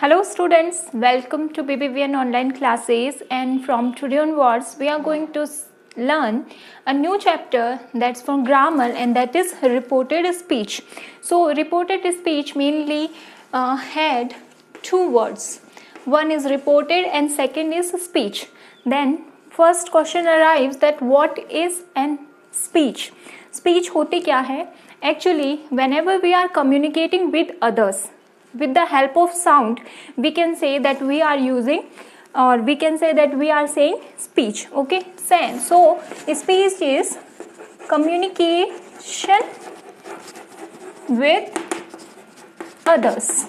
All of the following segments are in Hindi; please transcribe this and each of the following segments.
Hello students, welcome to BBVN online classes, and from today onwards we are going to learn a new chapter that's from grammar, and that is reported speech. So reported speech mainly had two words. One is reported and second is speech. Then first question arrives that what is an speech? Speech होती क्या है? Actually, whenever we are communicating with others, with the help of sound, we can say that we are using, or we can say that we are saying speech. Okay, so speech is communication with others,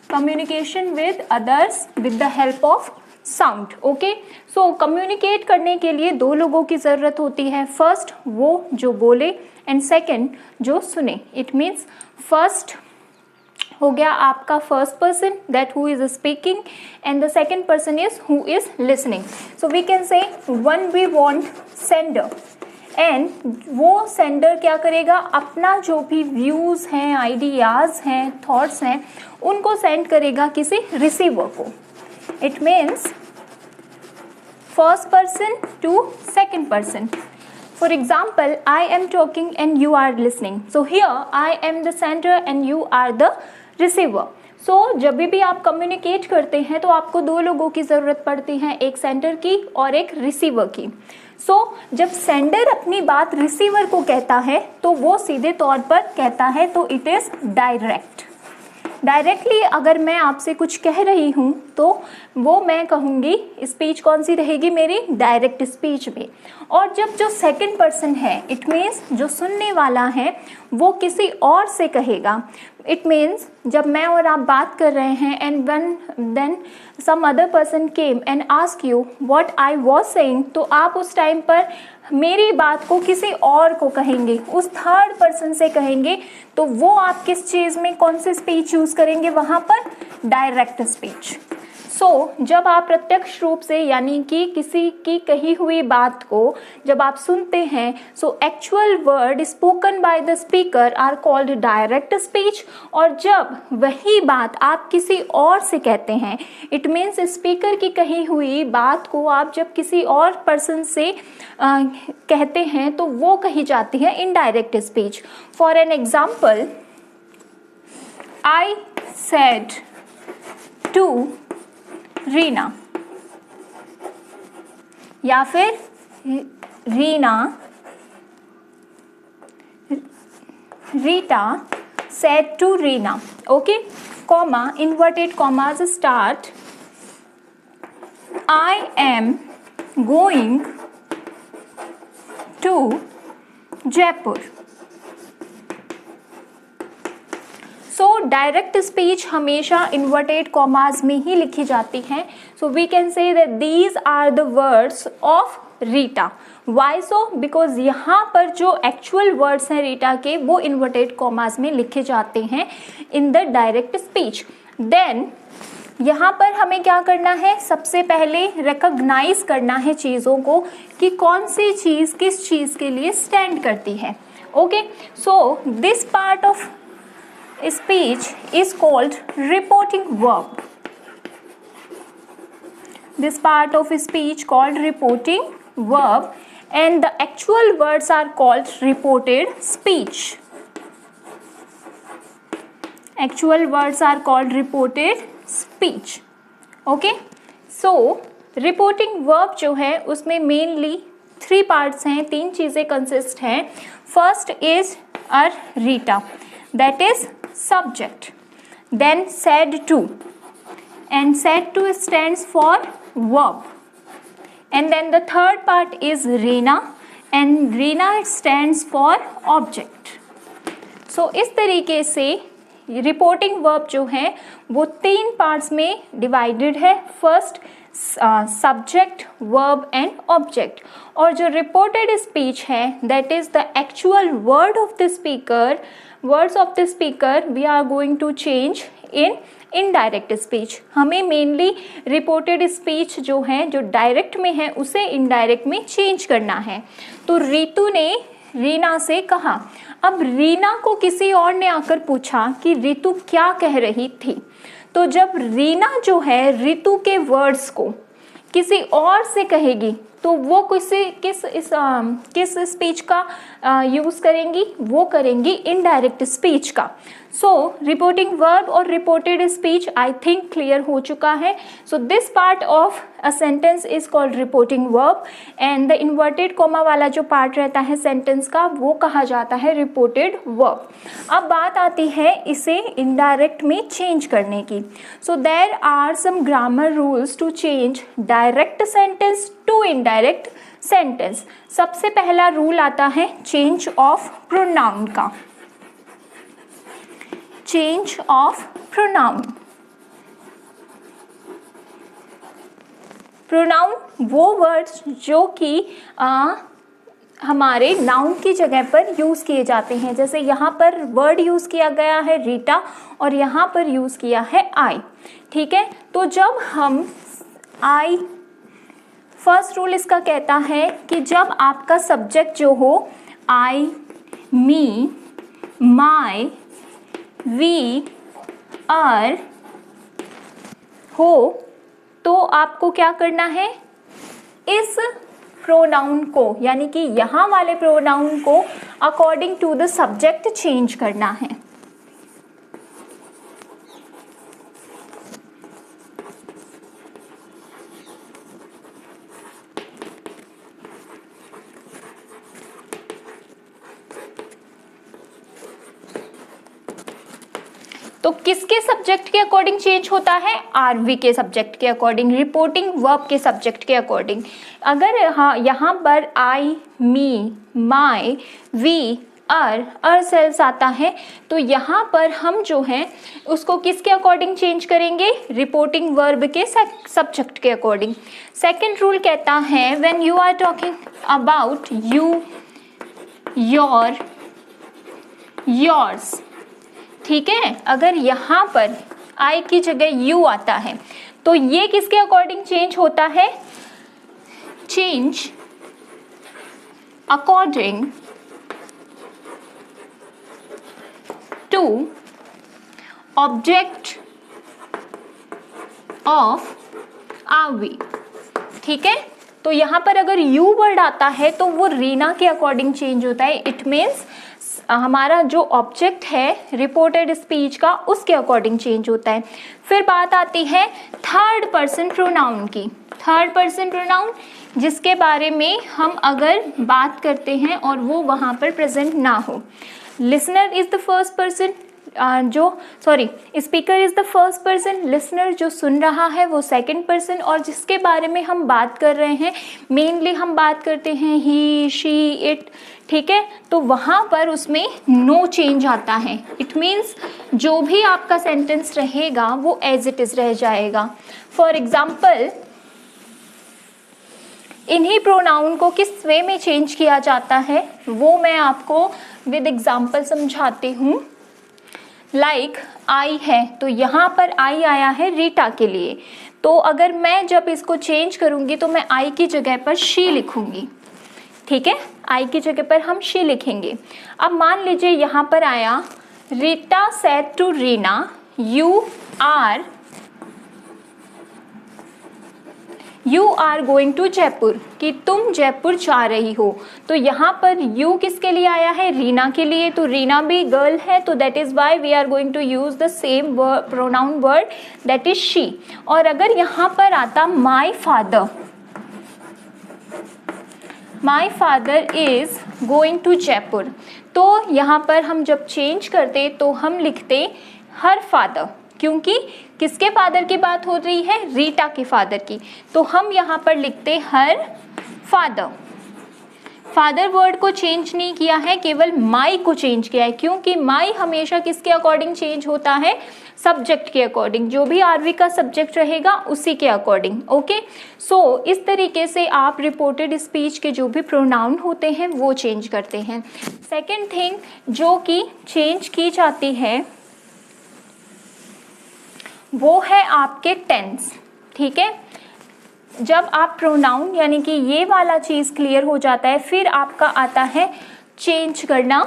communication with others with the help of sound. Okay, so communicate करने के लिए दो लोगों की ज़रूरत होती है. फर्स्ट वो जो बोले एंड सेकंड जो सुने. इट मीन्स फर्स्ट हो गया आपका first person, that who is speaking, and the second person is who is listening. So we can say one we want sender, and वो सेंडर क्या करेगा, अपना जो भी व्यूज हैं, आइडियाज हैं, थॉट्स हैं, उनको सेंड करेगा किसी रिसीवर को. It means first person to second person. For example, I am talking and you are listening. So here I am the sender and you are the receiver. So जब भी आप कम्युनिकेट करते हैं तो आपको दो लोगों की ज़रूरत पड़ती है, एक सेंडर की और एक रिसीवर की. So जब सेंडर अपनी बात रिसीवर को कहता है तो वो सीधे तौर पर कहता है, तो इट इज़ डायरेक्ट. डायरेक्टली अगर मैं आपसे कुछ कह रही हूँ तो वो मैं कहूँगी, स्पीच कौन सी रहेगी मेरी, डायरेक्ट स्पीच में. और जब जो सेकंड पर्सन है, इट मीन्स जो सुनने वाला है, वो किसी और से कहेगा. इट मीन्स जब मैं और आप बात कर रहे हैं and then some other person came and ask you what I was saying, तो आप उस टाइम पर मेरी बात को किसी और को कहेंगे, उस थर्ड पर्सन से कहेंगे. तो वो आप किस चीज़ में कौन सी स्पीच यूज़ करेंगे वहाँ पर, डायरेक्ट स्पीच. सो जब आप प्रत्यक्ष रूप से यानी कि किसी की कही हुई बात को जब आप सुनते हैं, so actual word spoken by the speaker are called direct speech. और जब वही बात आप किसी और से कहते हैं, इट मीन्स स्पीकर की कही हुई बात को आप जब किसी और पर्सन से कहते हैं तो वो कही जाती है indirect speech. For an example, I said to Reena, या फिर Rita said to Reena. Okay, comma, inverted commas start. I am going to Jaipur. So direct speech हमेशा इन्वर्टेड कॉमाज में ही लिखी जाती हैं. So we can say that these are the words of Rita. Why so, because यहाँ पर जो एक्चुअल वर्ड्स हैं रीटा के, वो इन्वर्टेड कॉमाज में लिखे जाते हैं in the direct speech. Then यहाँ पर हमें क्या करना है, सबसे पहले रिकॉग्नाइज करना है चीज़ों को कि कौन सी चीज़ किस चीज़ के लिए स्टैंड करती है. Okay, so this part of speech is called reporting verb. This part of speech called reporting verb, and the actual words are called reported speech. Actual words are called reported speech. Okay, so reporting verb जो है उसमें mainly 3 parts हैं, 3 चीज़ें consist हैं. First is a Rita, that is subject. Then said to, and said to stands for verb. And then the third part is Reena, and Reena stands for object. So इस तरीके से रिपोर्टिंग वर्ब जो है वो 3 पार्ट्स में डिवाइडेड है. First subject, verb and object. और जो रिपोर्टेड स्पीच है, that is the actual word of the speaker, words of the speaker we are going to change in indirect speech. हमें मेनली रिपोर्टेड स्पीच जो है, जो डायरेक्ट में है, उसे इनडायरेक्ट में चेंज करना है. तो रीतू ने रीना से कहा। अब रीना को किसी और ने आकर पूछा कि रितु क्या कह रही थी। तो जब रीना जो है रितु के वर्ड्स को किसी और से कहेगी तो वो किस स्पीच का यूज़ करेंगी, वो करेंगी इनडायरेक्ट स्पीच का। सो रिपोर्टिंग वर्ब और reported speech I think clear हो चुका है। So this part of a sentence is called reporting verb and the inverted comma वाला जो पार्ट रहता है सेंटेंस का वो कहा जाता है रिपोर्टेड वर्ब। अब बात आती है इसे इनडायरेक्ट में चेंज करने की। So there are some grammar rules to change direct sentence to indirect sentence. सबसे पहला रूल आता है चेंज ऑफ प्रोनाउन का। Change of pronoun. प्रोनाउन वो वर्ड्स जो कि हमारे नाउन की जगह पर यूज़ किए जाते हैं। जैसे यहाँ पर वर्ड यूज़ किया गया है रीटा और यहाँ पर यूज़ किया है आई। ठीक है, तो जब हम आई, फर्स्ट रूल इसका कहता है कि जब आपका सब्जेक्ट जो हो आई, मी, माई, वी, आर हो तो आपको क्या करना है, इस प्रोनाउन को यानी कि यहाँ वाले प्रोनाउन को according to the subject change करना है। तो किसके सब्जेक्ट के अकॉर्डिंग चेंज होता है, आरवी के सब्जेक्ट के अकॉर्डिंग, रिपोर्टिंग वर्ब के सब्जेक्ट के अकॉर्डिंग। अगर यहाँ पर आई, मी, माई, वी, अर सेल्स आता है तो यहाँ पर हम जो है उसको किसके अकॉर्डिंग चेंज करेंगे, रिपोर्टिंग वर्ब के सब्जेक्ट के अकॉर्डिंग। सेकेंड रूल कहता है when you are talking about you, your, yours. ठीक है, अगर यहाँ पर आई की जगह यू आता है तो ये किसके अकॉर्डिंग चेंज होता है, change according to object of RV. ठीक है, तो यहाँ पर अगर यू वर्ड आता है तो वो रीना के अकॉर्डिंग चेंज होता है। इट मीन्स हमारा जो ऑब्जेक्ट है रिपोर्टेड स्पीच का उसके अकॉर्डिंग चेंज होता है। फिर बात आती है थर्ड पर्सन प्रोनाउन की। थर्ड पर्सन प्रोनाउन जिसके बारे में हम अगर बात करते हैं और वो वहाँ पर प्रेजेंट ना हो। Listener is the first person, speaker is the first person, listener जो सुन रहा है वो सेकंड पर्सन, और जिसके बारे में हम बात कर रहे हैं मेनली हम बात करते हैं ही, शी, इट। ठीक है, तो वहाँ पर उसमें नो चेंज आता है। इट मीन्स जो भी आपका सेंटेंस रहेगा वो एज इट इज रह जाएगा। फॉर एग्जाम्पल इन्हीं प्रोनाउन को किस वे में चेंज किया जाता है वो मैं आपको विद एग्जाम्पल समझाती हूँ। लाइक आई है तो यहाँ पर आई आया है रीटा के लिए, तो अगर मैं जब इसको चेंज करूँगी तो मैं आई की जगह पर शी लिखूँगी। ठीक है, आई की जगह पर हम शी लिखेंगे। अब मान लीजिए यहाँ पर आया Rita said to Reena you are going to Jaipur, कि तुम जयपुर जा रही हो। तो यहाँ पर यू किसके लिए आया है, रीना के लिए। तो रीना भी गर्ल है तो that is why we are going to use the same pronoun word that is she. और अगर यहाँ पर आता my father is going to Jaipur, तो यहाँ पर हम जब चेंज करते तो हम लिखते हर फादर, क्योंकि किसके फादर की बात हो रही है, रीटा के फादर की। तो हम यहाँ पर लिखते हर फादर। फादर वर्ड को चेंज नहीं किया है, केवल माई को चेंज किया है, क्योंकि माई हमेशा किसके अकॉर्डिंग चेंज होता है, सब्जेक्ट के अकॉर्डिंग। जो भी आरवी का सब्जेक्ट रहेगा उसी के अकॉर्डिंग। ओके, सो इस तरीके से आप रिपोर्टेड स्पीच के जो भी प्रोनाउन होते हैं वो चेंज करते हैं। सेकेंड थिंग जो कि चेंज की जाती है वो है आपके टेंस। ठीक है, जब आप प्रोनाउन यानी कि ये वाला चीज़ क्लियर हो जाता है फिर आपका आता है चेंज करना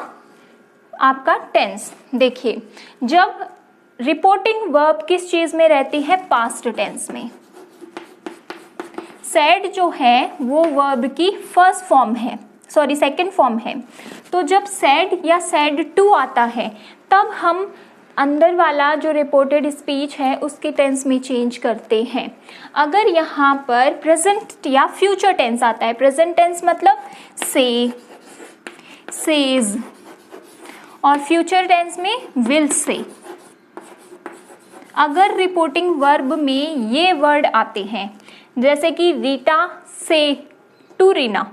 आपका टेंस। देखिए, जब रिपोर्टिंग वर्ब किस चीज में रहती है, पास्ट टेंस में। सैड जो है वो वर्ब की फर्स्ट फॉर्म है, सॉरी सेकंड फॉर्म है। तो जब सैड या सैड टू आता है तब हम अंदर वाला जो रिपोर्टेड स्पीच है उसके टेंस में चेंज करते हैं। अगर यहाँ पर प्रेजेंट या फ्यूचर टेंस आता है, प्रेजेंट टेंस मतलब से, सेज, और फ्यूचर टेंस में विल से। अगर रिपोर्टिंग वर्ब में ये वर्ड आते हैं जैसे कि रीटा से टू रीना,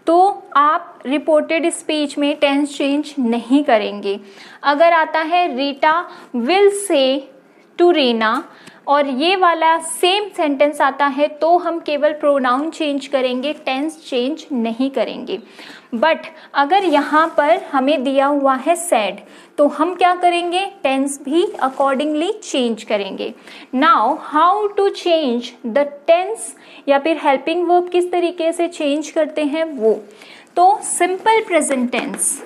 तो आप रिपोर्टेड स्पीच में टेंस चेंज नहीं करेंगे। अगर आता है Rita will say to Reena और ये वाला सेम सेंटेंस आता है तो हम केवल प्रोनाउन चेंज करेंगे, टेंस चेंज नहीं करेंगे। बट अगर यहाँ पर हमें दिया हुआ है सैड तो हम क्या करेंगे, टेंस भी अकॉर्डिंगली चेंज करेंगे। Now how to change the tense या फिर हेल्पिंग वर्ब किस तरीके से चेंज करते हैं वो, तो simple present tense,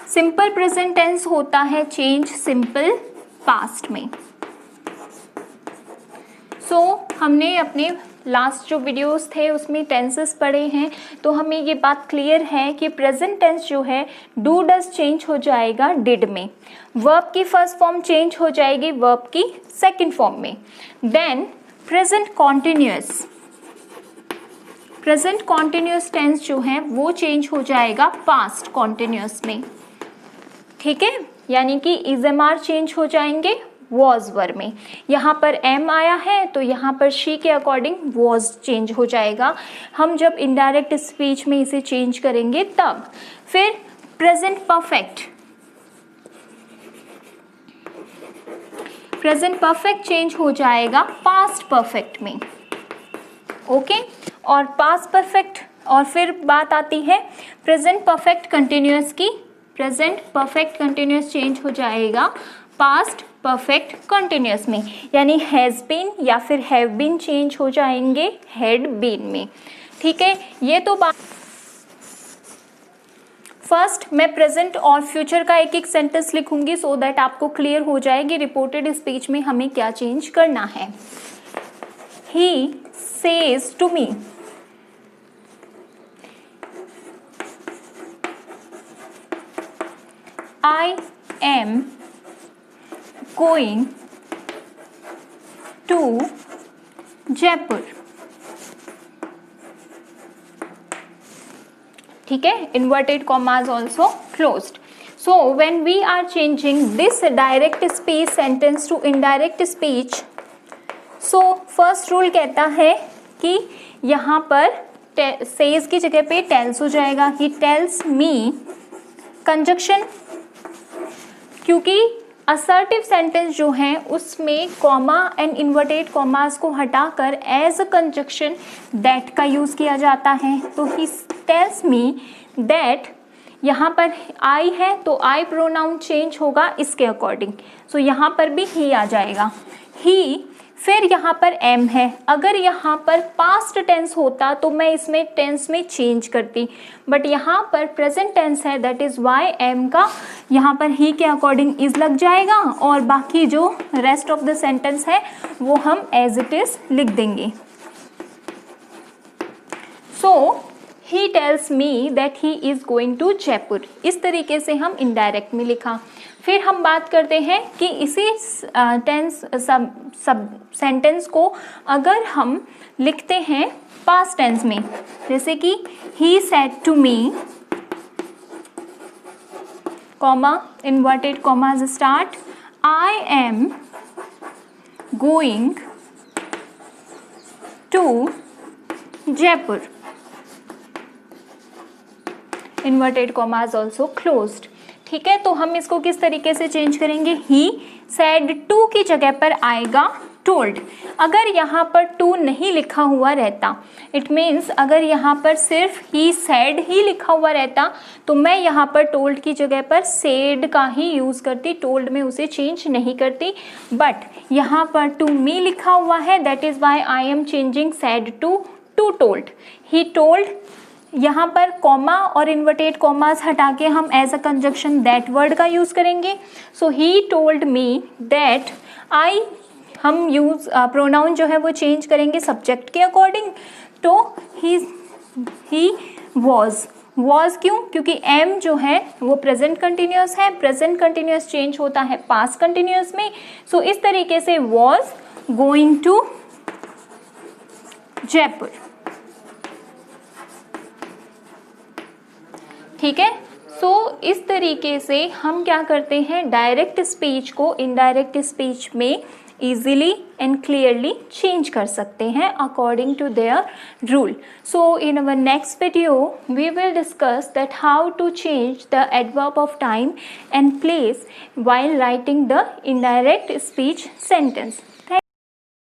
simple present tense होता है चेंज सिंपल पास्ट में। हमने अपने लास्ट जो वीडियोस थे उसमें टेंसेस पढ़े हैं, तो हमें ये बात क्लियर है कि प्रेजेंट टेंस जो है डू डज चेंज हो जाएगा डिड में, वर्ब की फर्स्ट फॉर्म चेंज हो जाएगी वर्ब की सेकंड फॉर्म में। देन प्रेजेंट कॉन्टिन्यूअस टेंस जो है वो चेंज हो जाएगा पास्ट कॉन्टिन्यूअस में, ठीक है, यानी कि इजएमआर चेंज हो जाएंगे वॉज वर्ब में। यहाँ पर एम आया है तो यहाँ पर शी के अकॉर्डिंग वॉज चेंज हो जाएगा। हम जब इनडायरेक्ट स्पीच में इसे चेंज करेंगे तब। फिर प्रेजेंट परफेक्ट चेंज हो जाएगा पास्ट परफेक्ट में, ओके। और पास्ट परफेक्ट, और फिर बात आती है प्रेजेंट परफेक्ट कंटिन्यूअस की। प्रेजेंट परफेक्ट कंटिन्यूअस चेंज हो जाएगा पास्ट परफेक्ट कंटिन्यूअस में, यानी हैज़ बीन या फिर हैव बीन चेंज हो जाएंगे हैड बीन में, ठीक है। ये तो बात। फर्स्ट मैं प्रेजेंट और फ्यूचर का एक एक सेंटेंस लिखूंगी सो दैट आपको क्लियर हो जाएगी रिपोर्टेड स्पीच में हमें क्या चेंज करना है। He says to me, I am going to Jaipur, ठीक है, inverted commas also closed. So when we are changing this direct speech sentence to indirect speech, so first rule कहता है कि यहाँ पर says की जगह पे tells हो जाएगा। He tells me, कंजक्शन, क्योंकि असर्टिव सेंटेंस जो है उसमें कॉमा एंड इन्वर्टेड कॉमास को हटाकर एज अ कंजक्शन दैट का यूज किया जाता है। तो ही टेल्स मी दैट, यहाँ पर आई है तो आई प्रोनाउन चेंज होगा इसके अकॉर्डिंग, सो यहाँ पर भी ही आ जाएगा ही। फिर यहाँ पर एम है, अगर यहाँ पर पास्ट टेंस होता तो मैं इसमें टेंस में चेंज करती, बट यहाँ पर प्रेजेंट टेंस है, दैट इज वाई एम का यहाँ पर ही के अकॉर्डिंग इज लग जाएगा और बाकी जो रेस्ट ऑफ द सेंटेंस है वो हम एज इट इज लिख देंगे। So he tells me that he is going to Jaipur, इस तरीके से हम इनडायरेक्ट में लिखा। फिर हम बात करते हैं कि इसी टेंस सब सेंटेंस को अगर हम लिखते हैं पास्ट टेंस में, जैसे कि he said to me, comma inverted commas start, I am going to Jaipur, inverted commas also closed, ठीक है। तो हम इसको किस तरीके से चेंज करेंगे, ही सेड टू की जगह पर आएगा टोल्ड। अगर यहाँ पर टू नहीं लिखा हुआ रहता, इट मीन्स अगर यहाँ पर सिर्फ ही सेड ही लिखा हुआ रहता तो मैं यहाँ पर टोल्ड की जगह पर सेड का ही यूज़ करती, टोल्ड में उसे चेंज नहीं करती। बट यहाँ पर टू मी लिखा हुआ है, that is why I am changing said to to told, he told, यहाँ पर कॉमा और इन्वर्टेड कॉमास हटा के हम as a conjunction that word का यूज करेंगे. So he told me that I, हम यूज प्रोनाउन जो है वो चेंज करेंगे सब्जेक्ट के अकॉर्डिंग. तो ही वॉज क्यों? क्योंकि एम जो है वो प्रेजेंट कंटिन्यूअस है, प्रेजेंट कंटिन्यूअस चेंज होता है पास्ट कंटिन्यूअस में. सो इस तरीके से वॉज गोइंग टू जयपुर. ठीक है. सो इस तरीके से हम क्या करते हैं, डायरेक्ट स्पीच को इनडायरेक्ट स्पीच में easily and clearly change कर सकते हैं according to their rule. So in our next video we will discuss that how to change the adverb of time and place while writing the indirect speech sentence.